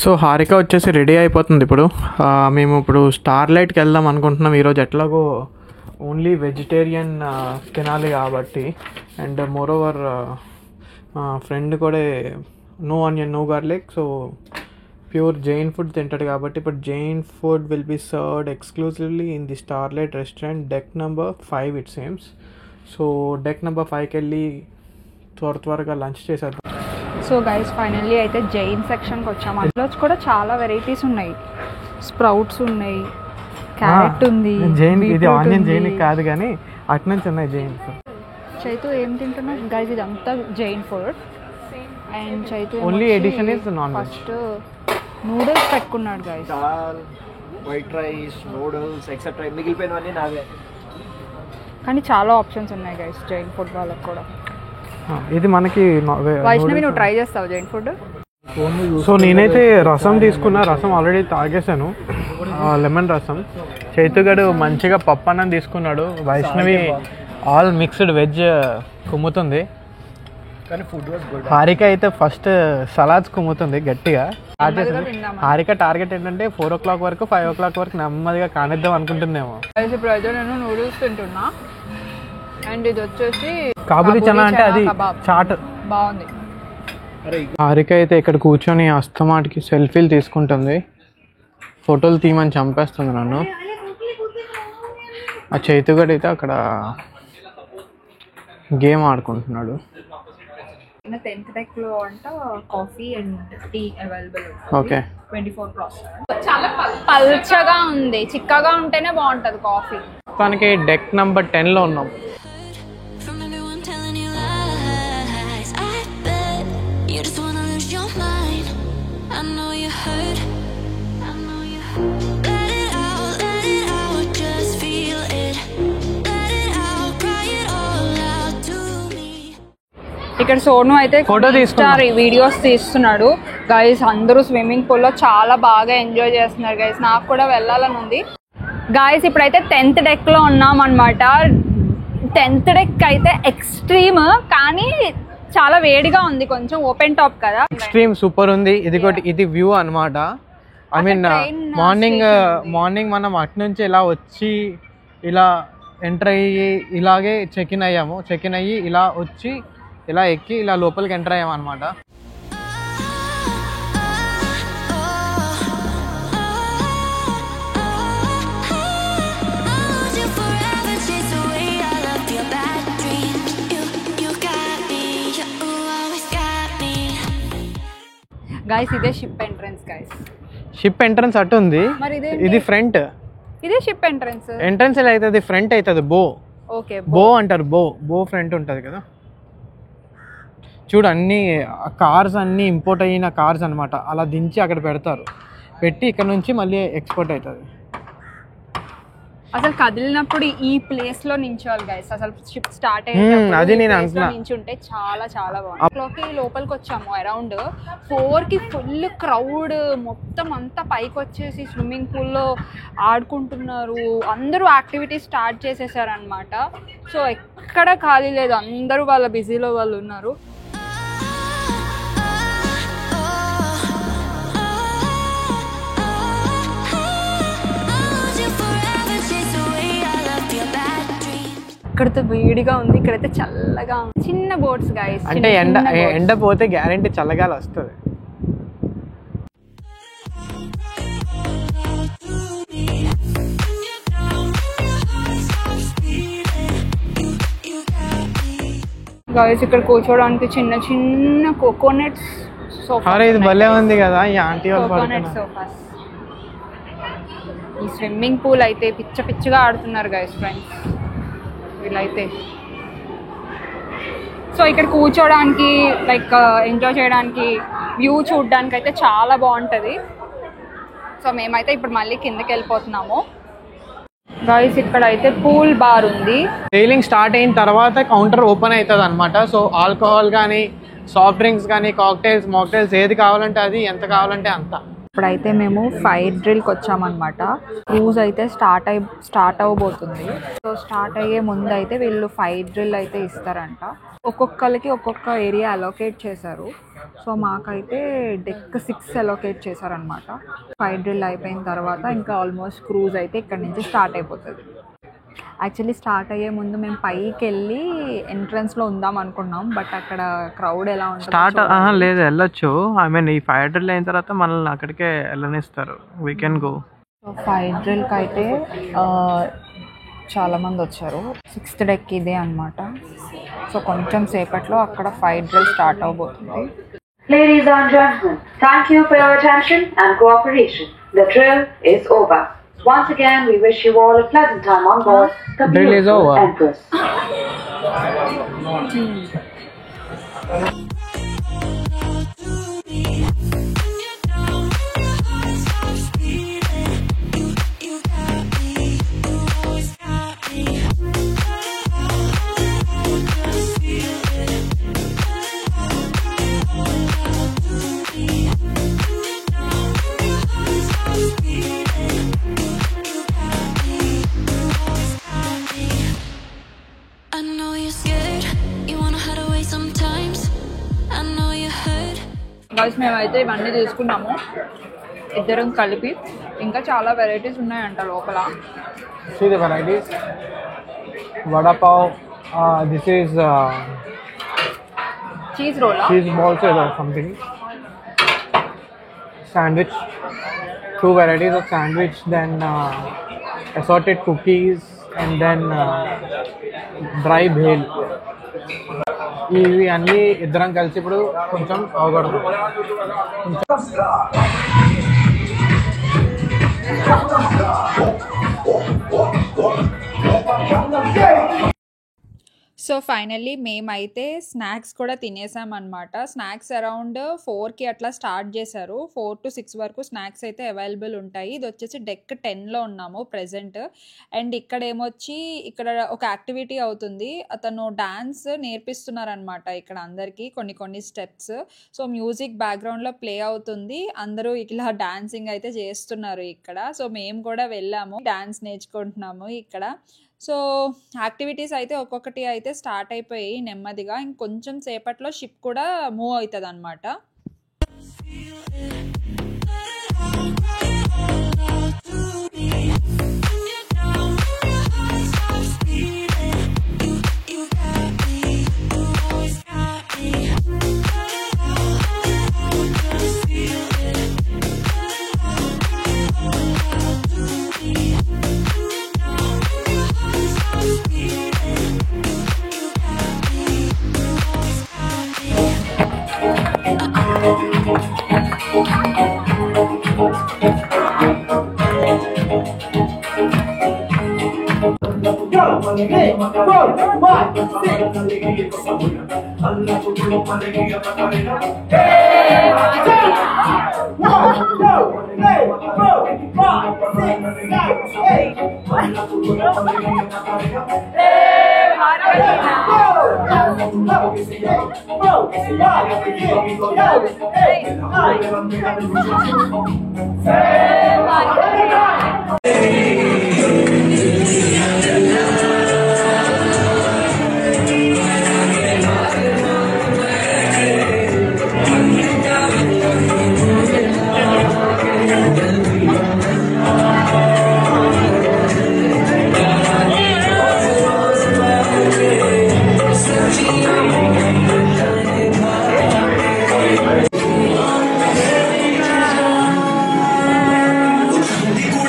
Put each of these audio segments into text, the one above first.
So Harika వచ్చేసి ready అయిపోతుంది ఇప్పుడు. మేము ఇప్పుడు స్టార్లైట్కి వెళ్దాం అనుకుంటున్నాం. ఈరోజు ఎట్లాగో ఓన్లీ వెజిటేరియన్ తినాలి కాబట్టి, అండ్ మోరోవర్ ఫ్రెండ్ కూడా no onion no garlic, so pure Jain food తింటాడు కాబట్టి ఇప్పుడు Jain food will be served exclusively in the starlight restaurant deck number 5 it seems. So deck number 5కి వెళ్ళి త్వరగా లంచ్ చేసేద్దాం. సో గైస్ ఫైనల్లీ అయితే జైన్ సెక్షన్కి వచ్చాము. అందులో కూడా చాలా వెరైటీస్ ఉన్నాయి. స్ప్రౌట్స్ ఉన్నాయి, క్యారెట్ ఉంది, జైన్ ఇది ఆనియన్ జైన్ కాదు కానీ అటు నుంచి ఉన్నాయి జైన్. చైతు ఏం తింటున్నావు గైస్? ఇది అంతా Jain food. And Chaitu only edition is non veg. First noodles పెట్టుకున్నాడు guys. White rice, noodles etcetera మిగిలిపోయినవన్నీ నావే. కానీ చాలా ఆప్షన్స్ ఉన్నాయి గైస్ జైన్ ఫుడ్ వాళ్ళకి కూడా. ఇది మనకి వైష్ణవి నువ్వు ట్రై చేస్తావు జైన్ ఫుడ్? సో నేనైతే రసం తీసుకున్నా, రసం ఆల్రెడీ తాగేసాను, లెమన్ రసం. చైతుగడు మంచిగా పప్పు అన్నం తీసుకున్నాడు. వైష్ణవి ఆల్ మిక్స్డ్ వెజ్ కుమ్ముతుంది. హారిక అయితే ఫస్ట్ సలాడ్స్ కుమ్ముతుంది గట్టిగా. హారిక టార్గెట్ ఏంటంటే 4 o'clock వరకు 5 o'clock వరకు నెమ్మదిగా కానిద్దాం అనుకుంటుందేమో. ఇప్పుడు అయితే నేను నూడిల్స్ తింటున్నా. అండ్ ఇది వచ్చేసి కాబూలీ చనా, అంటే అది చాట్ బాగుంది. హారిక అయితే ఇక్కడ కూర్చొని అస్తమాటికి సెల్ఫీలు తీసుకుంటుంది. ఫోటోలు తీయమని చంపేస్తుంది నన్ను. ఆ చైతుగడ్ అయితే అక్కడ గేమ్ ఆడుకుంటున్నాడు. 10th deck లో అంట coffee and tea available. Okay, 24 process. చాలా పల్చగా ఉంది, చిక్కగా ఉంటేనే బాగుంటది కాఫీ. తనకి డెక్ నెంబర్ 10లో ఉన్నాం. ఇక్కడ సోను అయితే ఫోటో తీసుకున్నాడు, వీడియోస్ తీస్తున్నాడు గైస్. అందరూ స్విమ్మింగ్ పూల్ లో చాలా బాగా ఎంజాయ్ చేస్తున్నారు గైస్. నాకు కూడా వెళ్ళాలని ఉంది గైస్. ఇప్పుడైతే 10th deck లో ఉన్నాం అనమాట. 10th deck అయితే ఎక్స్ట్రీమ్, కానీ చాలా వేడిగా ఉంది, కొంచెం ఓపెన్ టాప్ కదా. ఎక్స్ట్రీమ్ సూపర్ ఉంది. ఇది వ్యూ అన్నమాట. ఐ మీన్ మార్నింగ్ మనం అటు నుంచి ఇలా వచ్చి ఇలా ఎంటర్ అయ్యి ఇలాగే చెక్ ఇన్ అయ్యి ఇలా వచ్చి ఇలా ఎక్కి ఇలా లోపలికి ఎంటర్ అయ్యాము అనమాట. గైస్ ఇదే ship entrance guys. Ship entrance అటు ఉంది, ఇది ఫ్రంట్. ఇదే షిప్ ఎంట్రన్స్ ఎలా అవుతుంది? ఫ్రంట్ అవుతుంది. ఓకే, బో అంటారు. బో ఫ్రంట్ ఉంటుంది కదా. చూడు, అన్ని కార్స్ అన్నీ ఇంపోర్ట్ అయిన కార్స్ అనమాట. అలా దించి అక్కడ పెట్టి ఇక్కడ నుంచి మళ్ళీ ఎక్స్పోర్ట్ అవుతుంది. అసలు కదిలినప్పుడు ఈ ప్లేస్ లో నించోవాలి గైస్. అసలు షిప్ స్టార్ట్ అయ్యేటప్పుడు నించుంటే చాలా చాలా బాగుంది. లోపలికి వచ్చాము అరౌండ్ 4కి ఫుల్ క్రౌడ్. మొత్తం అంతా పైకి వచ్చేసి స్విమ్మింగ్ పూల్లో ఆడుకుంటున్నారు. అందరూ యాక్టివిటీ స్టార్ట్ చేసేసారు అనమాట. సో ఎక్కడ ఖాళీ లేదు, అందరూ వాళ్ళ బిజీలో వాళ్ళు ఉన్నారు. ఇక్కడైతే వేడిగా ఉంది, ఇక్కడైతే చల్లగా ఉంది. చిన్న బోట్స్ గైస్, అంటే ఎండ పోతే గ్యారెంటీ చల్లగాలి వస్తుంది. గైస్ ఇక్కడ కూర్చోడానికి చిన్న కోకోనట్స్ సోఫా. ఇది భలే ఉంది కదా ఈ ఆంటీ వాళ్ళు. Coconut sofas. ఈ స్విమ్మింగ్ పూల్ అయితే పిచ్చగా ఆడుతున్నారు గైస్ ఫ్రెండ్స్ వీళ్ళైతే. సో ఇక్కడ కూర్చోడానికి లైక్ ఎంజాయ్ చేయడానికి, వ్యూ చూడడానికి అయితే చాలా బాగుంటుంది. సో మేమైతే ఇప్పుడు మళ్ళీ కిందకి వెళ్ళిపోతున్నాము గైస్. ఇక్కడ అయితే పూల్ బార్ ఉంది. సేలింగ్ స్టార్ట్ అయిన తర్వాత కౌంటర్ ఓపెన్ అవుతుంది అనమాట. సో ఆల్కహాల్ కానీ, సాఫ్ట్ డ్రింక్స్ కానీ, కాక్టైల్స్, మాక్టైల్స్ ఏది కావాలంటే అది, ఎంత కావాలంటే అంత. ఇప్పుడైతే మేము ఫైర్ డ్రిల్కి వచ్చామన్నమాట. క్రూజ్ అయితే స్టార్ట్ అవ్వబోతుంది. సో స్టార్ట్ అయ్యే ముందు అయితే వీళ్ళు ఫైర్ డ్రిల్ అయితే ఇస్తారంట. ఒక్కొక్కరికి ఒక్కొక్క ఏరియా అలోకేట్ చేశారు. సో మాకైతే డెక్ 6 అలోకేట్ చేశారనమాట. ఫైర్ డ్రిల్ అయిపోయిన తర్వాత ఇంకా ఆల్మోస్ట్ క్రూజ్ అయితే ఇక్కడ నుంచి స్టార్ట్ అయిపోతుంది. యాక్చువల్లీ స్టార్ట్ అయ్యే ముందు మేము పైకి వెళ్ళి ఎంట్రన్స్లో ఉందాం అనుకున్నాం. బట్ అక్కడ క్రౌడ్ ఎలా ఉంటుంది లేదు వెళ్ళొచ్చు. ఐ మీన్ ఈ ఫైర్ డ్రిల్ అయిన తర్వాత మనల్ని అక్కడికే వెళ్ళనిస్తారు. We can go. So fire డ్రిల్కి అయితే చాలామంది వచ్చారు. 6th డెక్ ఇదే అనమాట. సో కొంచెం సేపట్లో అక్కడ ఫైర్ డ్రిల్ స్టార్ట్ అవబోతుంది. Ladies and gentlemen, thank you for your attention and cooperation. The drill is over. Once again, we wish you all a pleasant time on board the beautiful Empress. Guys మేమైతే ఇవన్నీ తీసుకున్నాము ఇద్దరం కలిపి. ఇంకా చాలా varieties ఉన్నాయంట లోపల. See the varieties. Vada pav. This is cheese roll, cheese balls or something. Sandwich. 2 varieties of sandwich. Then assorted cookies and then dry bhel. ఇవి అన్నీ ఇద్దరం కలిసి ఇప్పుడు కొంచెం అవగడదు. సో ఫైనల్లీ మేమైతే స్నాక్స్ కూడా తినేసామన్నమాట. స్నాక్స్ అరౌండ్ 4కి అట్లా స్టార్ట్ చేశారు. 4 to 6 వరకు స్నాక్స్ అయితే అవైలబుల్ ఉంటాయి. ఇది వచ్చేసి డెక్ 10లో ఉన్నాము ప్రెజెంట్. అండ్ ఇక్కడ ఏమొచ్చి ఇక్కడ ఒక యాక్టివిటీ అవుతుంది. అతను డాన్స్ నేర్పిస్తున్నారనమాట ఇక్కడ అందరికీ కొన్ని స్టెప్స్. సో మ్యూజిక్ బ్యాక్గ్రౌండ్లో ప్లే అవుతుంది. అందరూ ఇలా డాన్సింగ్ అయితే చేస్తున్నారు ఇక్కడ. సో మేము కూడా వెళ్ళాము, డాన్స్ నేర్చుకుంటున్నాము ఇక్కడ. సో యాక్టివిటీస్ అయితే ఒక్కొక్కటి అయితే స్టార్ట్ అయిపోయి నెమ్మదిగా ఇంకొంచెం సేపట్లో షిప్ కూడా మూవ్ అవుతుంది అనమాట.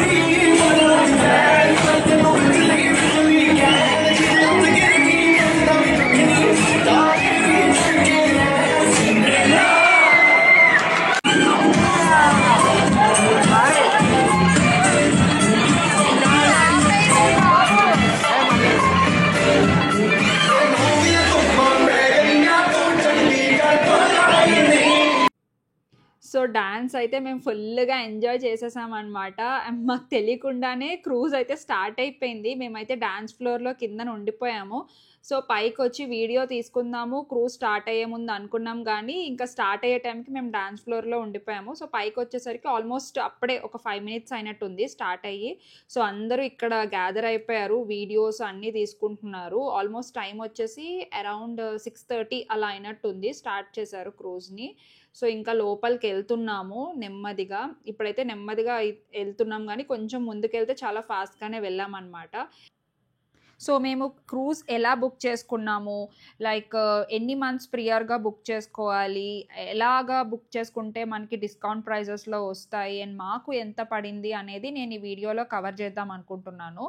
Di డాన్స్ అయితే మేము ఫుల్గా ఎంజాయ్ చేసేసామన్నమాట. మాకు తెలియకుండానే క్రూజ్ అయితే స్టార్ట్ అయిపోయింది. మేమైతే డాన్స్ ఫ్లోర్లో కిందన ఉండిపోయాము. సో పైకి వచ్చి వీడియో తీసుకుందాము క్రూజ్ స్టార్ట్ అయ్యే ముందు అనుకున్నాం, కానీ ఇంకా స్టార్ట్ అయ్యే టైంకి మేము డాన్స్ ఫ్లోర్లో ఉండిపోయాము. సో పైకి వచ్చేసరికి ఆల్మోస్ట్ అప్పుడే ఒక 5 minutes అయినట్టుంది స్టార్ట్ అయ్యి. సో అందరూ ఇక్కడ గ్యాదర్ అయిపోయారు, వీడియోస్ అన్నీ తీసుకుంటున్నారు. ఆల్మోస్ట్ టైం వచ్చేసి అరౌండ్ 6:30 అలా అయినట్టుంది. స్టార్ట్ చేశారు క్రూజ్ని. సో ఇంకా లోపలికి వెళ్తున్నాము నెమ్మదిగా. ఇప్పుడైతే నెమ్మదిగా వెళ్తున్నాం, కానీ కొంచెం ముందుకెళ్తే చాలా ఫాస్ట్గానే వెళ్ళామన్నమాట. సో మేము క్రూజ్ ఎలా బుక్ చేసుకున్నాము, లైక్ ఎన్ని మంత్స్ ప్రియర్గా బుక్ చేసుకోవాలి, ఎలాగా బుక్ చేసుకుంటే మనకి డిస్కౌంట్ ప్రైజెస్లో వస్తాయి, అండ్ మాకు ఎంత పడింది అనేది నేను ఈ వీడియోలో కవర్ చేద్దాం అనుకుంటున్నాను.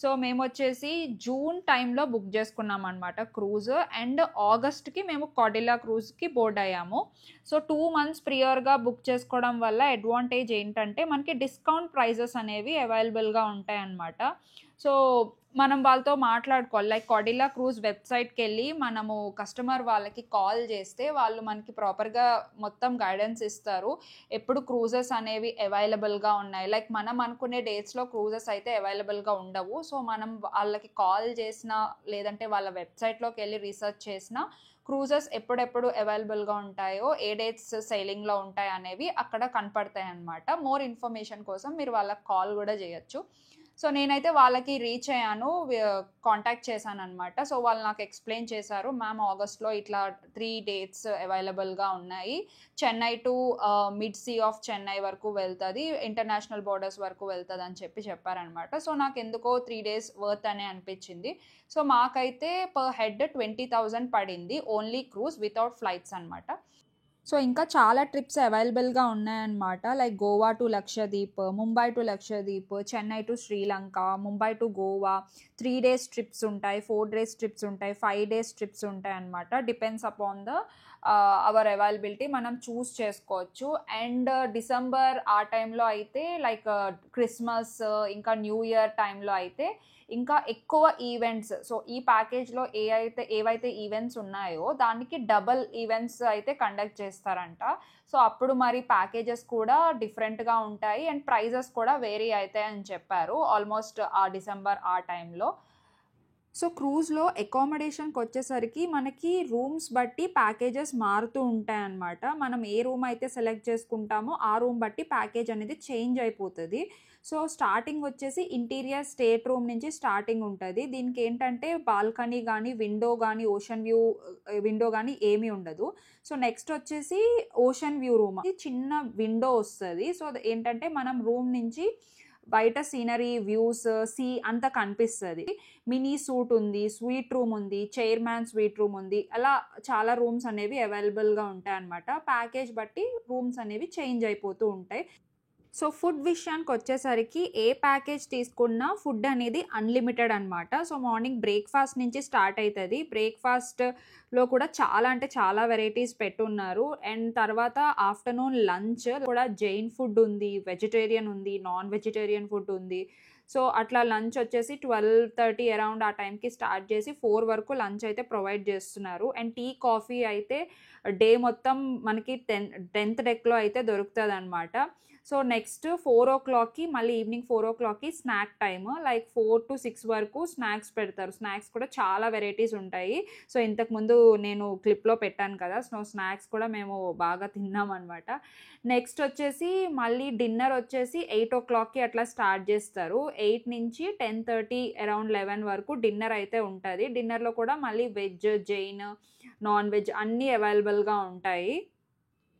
సో మేము వచ్చేసి జూన్ టైంలో బుక్ చేసుకున్నాం అనమాట క్రూజ్, అండ్ ఆగస్ట్కి మేము కార్డిలా క్రూజ్కి బోర్డ్ అయ్యాము. సో 2 months ప్రియర్గా బుక్ చేసుకోవడం వల్ల అడ్వాంటేజ్ ఏంటంటే మనకి డిస్కౌంట్ ప్రైజెస్ అనేవి అవైలబుల్గా ఉంటాయి అన్నమాట. సో మనం వాళ్ళతో మాట్లాడుకోవాలి. లైక్ కార్డిలా క్రూజ్ వెబ్సైట్కి వెళ్ళి మనము కస్టమర్ వాళ్ళకి కాల్ చేస్తే వాళ్ళు మనకి ప్రాపర్గా మొత్తం గైడెన్స్ ఇస్తారు, ఎప్పుడు క్రూజెస్ అనేవి అవైలబుల్గా ఉన్నాయి. లైక్ మనం అనుకునే డేట్స్లో క్రూజెస్ అయితే అవైలబుల్గా ఉండవు. సో మనం వాళ్ళకి కాల్ చేసినా లేదంటే వాళ్ళ వెబ్సైట్లోకి వెళ్ళి రీసెర్చ్ చేసినా క్రూజెస్ ఎప్పుడెప్పుడు అవైలబుల్గా ఉంటాయో, ఏ డేట్స్ సెయిలింగ్లో ఉంటాయి అనేవి అక్కడ కనపడతాయి అన్నమాట. మోర్ ఇన్ఫర్మేషన్ కోసం మీరు వాళ్ళకి కాల్ కూడా చేయొచ్చు. సో నేనైతే వాళ్ళకి రీచ్ అయ్యాను, కాంటాక్ట్ చేశాను అనమాట. సో వాళ్ళు నాకు ఎక్స్ప్లెయిన్ చేశారు, మ్యామ్ ఆగస్ట్లో ఇట్లా 3 dates అవైలబుల్గా ఉన్నాయి, Chennai to mid sea of Chennai వరకు వెళ్తుంది, ఇంటర్నేషనల్ బోర్డర్స్ వరకు వెళ్తుంది అని చెప్పారనమాట. సో నాకు ఎందుకో 3 days వర్త్ అనే అనిపించింది. సో మాకైతే పర్ హెడ్ 20,000 పడింది, ఓన్లీ క్రూజ్ వితౌట్ ఫ్లైట్స్ అనమాట. సో ఇంకా చాలా ట్రిప్స్ అవైలబుల్గా ఉన్నాయన్నమాట. Like Goa to Lakshadweep, Mumbai to Lakshadweep, Chennai to Sri Lanka, Mumbai to Goa, 3 days ట్రిప్స్ ఉంటాయి, 4 days ట్రిప్స్ ఉంటాయి, 5 days ట్రిప్స్ ఉంటాయి అన్నమాట. Depends upon the our availability మనం చూస్ చేసుకోవచ్చు. అండ్ డిసెంబర్ ఆ టైంలో అయితే లైక్ క్రిస్మస్ ఇంకా న్యూ ఇయర్ టైంలో అయితే ఇంకా ఎక్కువ ఈవెంట్స్. సో ఈ ప్యాకేజ్లో ఏవైతే ఈవెంట్స్ ఉన్నాయో దానికి డబల్ ఈవెంట్స్ అయితే కండక్ట్ చేస్తారంట. సో అప్పుడు మరి ప్యాకేజెస్ కూడా డిఫరెంట్గా ఉంటాయి అండ్ ప్రైజెస్ కూడా వేరీ అవుతాయి అని చెప్పారు ఆల్మోస్ట్ ఆ డిసెంబర్ ఆ టైంలో. సో క్రూజ్లో అకామిడేషన్కి వచ్చేసరికి మనకి రూమ్స్ బట్టి ప్యాకేజెస్ మారుతూ ఉంటాయి అన్నమాట. మనం ఏ రూమ్ అయితే సెలెక్ట్ చేసుకుంటామో ఆ రూమ్ బట్టి ప్యాకేజ్ అనేది చేంజ్ అయిపోతుంది. సో స్టార్టింగ్ వచ్చేసి ఇంటీరియర్ స్టేట్ రూమ్ నుంచి స్టార్టింగ్ ఉంటుంది. దీనికి ఏంటంటే బాల్కనీ కానీ విండో కానీ ఓషన్ వ్యూ విండో కానీ ఏమీ ఉండదు. సో నెక్స్ట్ వచ్చేసి ఓషన్ వ్యూ రూమ్, చిన్న విండో వస్తుంది. సో ఏంటంటే మనం రూమ్ నుంచి బయట సీనరీ వ్యూస్ సీ అంతా కనిపిస్తుంది. మినీ సూట్ ఉంది, స్వీట్ రూమ్ ఉంది, చైర్మ్యాన్ స్వీట్ రూమ్ ఉంది, అలా చాలా రూమ్స్ అనేవి అవైలబుల్గా ఉంటాయి అన్నమాట. ప్యాకేజ్ బట్టి రూమ్స్ అనేవి చేంజ్ అయిపోతూ ఉంటాయి. సో ఫుడ్ విషయానికి వచ్చేసరికి ఏ ప్యాకేజ్ తీసుకున్నా ఫుడ్ అనేది అన్లిమిటెడ్ అనమాట. సో మార్నింగ్ బ్రేక్ఫాస్ట్ నుంచి స్టార్ట్ అవుతుంది. బ్రేక్ఫాస్ట్లో కూడా చాలా అంటే చాలా వెరైటీస్ పెట్టున్నారు. అండ్ తర్వాత ఆఫ్టర్నూన్ లంచ్ కూడా జైన్ ఫుడ్ ఉంది, వెజిటేరియన్ ఉంది, నాన్ వెజిటేరియన్ ఫుడ్ ఉంది. సో అట్లా లంచ్ వచ్చేసి 12:30 అరౌండ్ ఆ టైంకి స్టార్ట్ చేసి 4 వరకు లంచ్ అయితే ప్రొవైడ్ చేస్తున్నారు. అండ్ టీ కాఫీ అయితే డే మొత్తం మనకి 10th డెక్లో అయితే దొరుకుతుంది అనమాట. సో నెక్స్ట్ 4 o'clockకి మళ్ళీ ఈవినింగ్ 4 o'clockకి స్నాక్ టైమ్, లైక్ 4 to 6 వరకు స్నాక్స్ పెడతారు. స్నాక్స్ కూడా చాలా వెరైటీస్ ఉంటాయి. సో ఇంతకుముందు నేను క్లిప్లో పెట్టాను కదా, సో స్నాక్స్ కూడా మేము బాగా తిన్నాం అనమాట. నెక్స్ట్ వచ్చేసి మళ్ళీ డిన్నర్ వచ్చేసి 8 o'clockకి అట్లా స్టార్ట్ చేస్తారు. 8 నుంచి 10:30 అరౌండ్ 11 వరకు డిన్నర్ అయితే ఉంటుంది. డిన్నర్లో కూడా మళ్ళీ వెజ్, జైన్, నాన్ వెజ్ అన్నీ అవైలబుల్గా ఉంటాయి.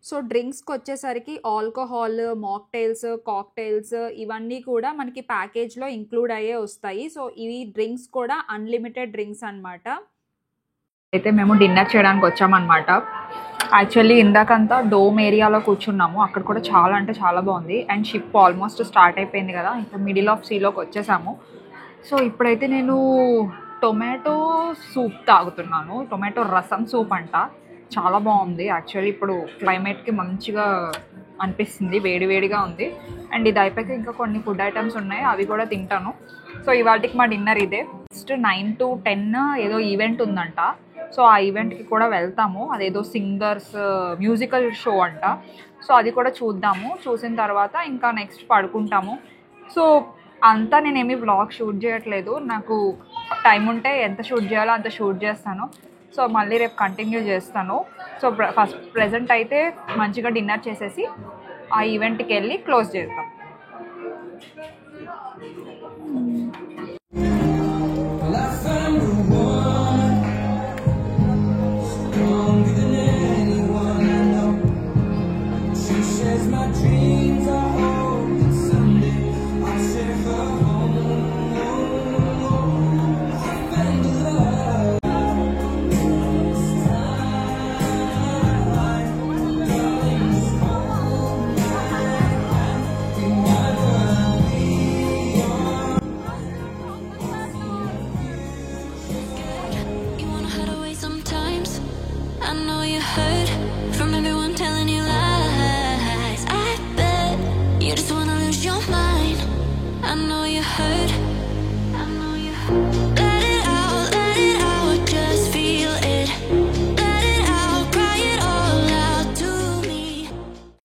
సో డ్రింక్స్కి వచ్చేసరికి ఆల్కహాల్, మాక్టైల్స్, కాక్టైల్స్ ఇవన్నీ కూడా మనకి ప్యాకేజ్లో ఇంక్లూడ్ అయ్యే వస్తాయి. సో ఇవి డ్రింక్స్ కూడా అన్లిమిటెడ్ డ్రింక్స్ అనమాట. అయితే మేము డిన్నర్ చేయడానికి వచ్చామన్నమాట. యాక్చువల్లీ ఇందాకంతా డోమ్ ఏరియాలో కూర్చున్నాము, అక్కడ కూడా చాలా అంటే చాలా బాగుంది. అండ్ షిప్ ఆల్మోస్ట్ స్టార్ట్ అయిపోయింది కదా, ఇంకా మిడిల్ ఆఫ్ సీలోకి వచ్చేసాము. సో ఇప్పుడైతే నేను టొమాటో సూప్ తాగుతున్నాను. టొమాటో రసం సూప్ అంట, చాలా బాగుంది. యాక్చువల్లీ ఇప్పుడు క్లైమేట్కి మంచిగా అనిపిస్తుంది, వేడివేడిగా ఉంది. అండ్ ఇది అయిపోయాక ఇంకా కొన్ని ఫుడ్ ఐటమ్స్ ఉన్నాయి, అవి కూడా తింటాను. సో ఇవాళకి మా డిన్నర్ ఇదే. నెక్స్ట్ 9 to 10 ఏదో ఈవెంట్ ఉందంట. సో ఆ ఈవెంట్కి కూడా వెళ్తాము. అదేదో సింగర్స్ మ్యూజికల్ షో అంట. సో అది కూడా చూద్దాము. చూసిన తర్వాత ఇంకా నెక్స్ట్ పడుకుంటాము. సో అంతా నేనేమి వ్లాగ్ షూట్ చేయట్లేదు. నాకు టైం ఉంటే ఎంత షూట్ చేయాలో అంత షూట్ చేస్తాను. సో మళ్ళీ రేపు కంటిన్యూ చేస్తాను. సో ప్రెజెంట్ అయితే మంచిగా డిన్నర్ చేసేసి ఆ ఈవెంట్కి వెళ్ళి క్లోజ్ చేద్దాం. I know you heard from everyone telling you lies. I bet you just wanna lose your mind. I know you heard.